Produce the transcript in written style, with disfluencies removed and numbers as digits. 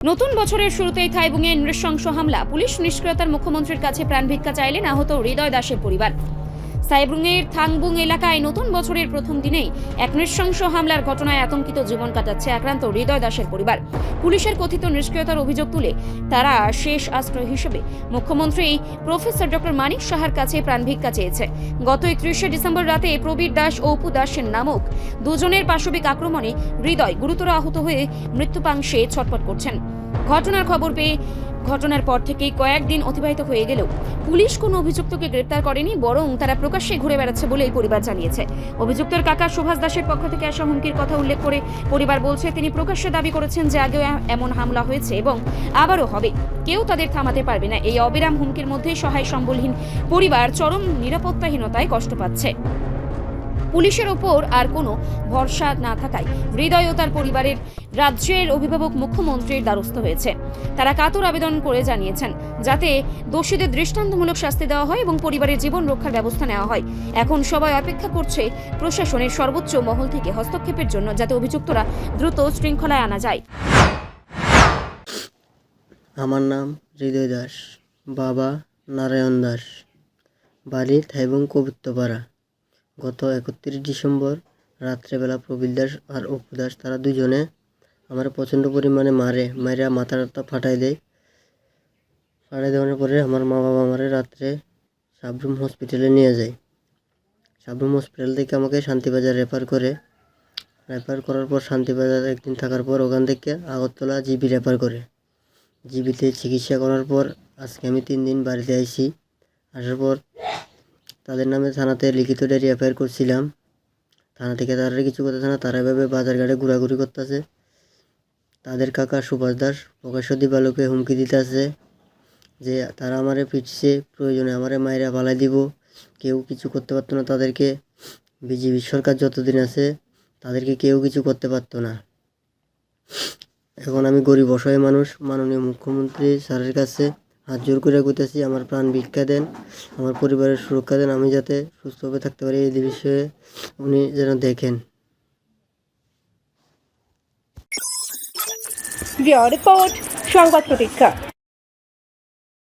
নতুন বছরের শুরুতেই থাইবুংয়ে নৃশংস হামলা, পুলিশ নিষ্ক্রিয়তার মুখ্যমন্ত্রীর কাছে প্রাণ ভিক্ষা চাইলেন আহত হৃদয় দাসের পরিবার। থাইবুংয়ের থাংবুং এলাকায় নতুন বছরের প্রথম দিনেই এক নৃশংস হামলার ঘটনায় আতঙ্কিত জীবন কাটাচ্ছে আক্রান্ত হৃদয় দাসের পরিবার। পুলিশের কথিত নিষ্ক্রিয়তার অভিযোগ তুলে তারা শেষ আশ্রয় হিসেবে মুখ্যমন্ত্রী প্রফেসর ডক্টর মানিক সাহার কাছে প্রাণ ভিক্ষা চেয়েছে। গত 31শে ডিসেম্বর রাতে প্রবীর দাস ও অপু দাসের নামক দুজনের পাশবিক আক্রমণে হৃদয় গুরুতর আহত হয়ে মৃত্যুপাংশে ছটফট করছেন। ঘটনার পর থেকে কয়েকদিন অতিবাহিত হয়ে গেলেও পুলিশ কোনো অভিযুক্তকে গ্রেপ্তার করেনি, বরং তারা প্রকাশ্যে ঘুরে বেড়াচ্ছে বলে এই পরিবার জানিয়েছে। অভিযুক্তের কাকা সুভাষ দাসের পক্ষ থেকে আসা হুমকির কথা উল্লেখ করে পরিবার বলছে, তিনি প্রকাশ্যে দাবি করেছেন যে আগেও এমন হামলা হয়েছে এবং আবারও হবে, কেউ তাদের থামাতে পারবে না। এই অবিরাম হুমকির মধ্যে সহায় সম্বলহীন পরিবার চরম নিরাপত্তাহীনতায় কষ্ট পাচ্ছে। পুলিশের ওপর আর কোনো ভরসা না থাকায় হৃদয় ও তার পরিবারের রাজ্যের অভিভাবক মুখ্যমন্ত্রীর দ্বারস্থ হয়েছে। তারা কাতর আবেদন করে জানিয়েছেন যাতে দোষীদের দৃষ্টান্তমূলক শাস্তি দেওয়া হয় এবং পরিবারের জীবন রক্ষার ব্যবস্থা নেওয়া হয়। এখন সবাই অপেক্ষা করছে প্রশাসনের সর্বোচ্চ মহল থেকে হস্তক্ষেপের জন্য, যাতে অভিযুক্তরা দ্রুত শৃঙ্খলায় আনা যায়। আমার নাম হৃদয় দাস, বাবা নারায়ণ দাস, বাড়ি থাইবুং কবিত্তপাড়া। গত 31 ডিসেম্বর রাত্রেবেলা প্রবীর দাস আর অপু দাস তারা দুজনে আমার প্রচণ্ড পরিমাণে মারে মাথা ফাটাই দেওয়ার পরে আমার মা বাবা আমারে রাত্রে সাবরুম হসপিটালে নিয়ে যায়। সাবরুম হসপিটাল থেকে আমাকে শান্তিবাজার রেফার করার পর শান্তিবাজার একদিন থাকার পর ওখান থেকে আগরতলা জিবি রেফার করে। জিবিতে চিকিৎসা করার পর আজকে আমি 3 দিন বাড়িতে আসার পর তাদের নামে থানাতে লিখিত ডায়েরি এফআইআর করছিলাম। থানা থেকে তারা কিছু করতেছে না, তারা এভাবে বাজারঘাটে ঘোরাঘুরি করতেছে। তাদের কাকা সুভাষ দাস প্রকাশ্য দিবালোকে হুমকি দিতেছে যে তারা আমারে পিটছে, প্রয়োজনে আমারে মায়েরা পালাই দিব, কেউ কিছু করতে পারতো না তাদেরকে। বিজেপি সরকার যতদিন আছে তাদেরকে কেউ কিছু করতে পারতো না। এখন আমি গরিব অসহায় মানুষ, মাননীয় মুখ্যমন্ত্রী স্যারের কাছে হাত জোর করে কইতেছি, আমার প্রাণ ভিক্ষা দেন, আমার পরিবারের সুরক্ষা দেন, আমি যাতে সুস্থভাবে থাকতে পারি এই বিষয়ে উনি যেন দেখেন। রিপোর্ট সংবাদ প্রতীক্ষা।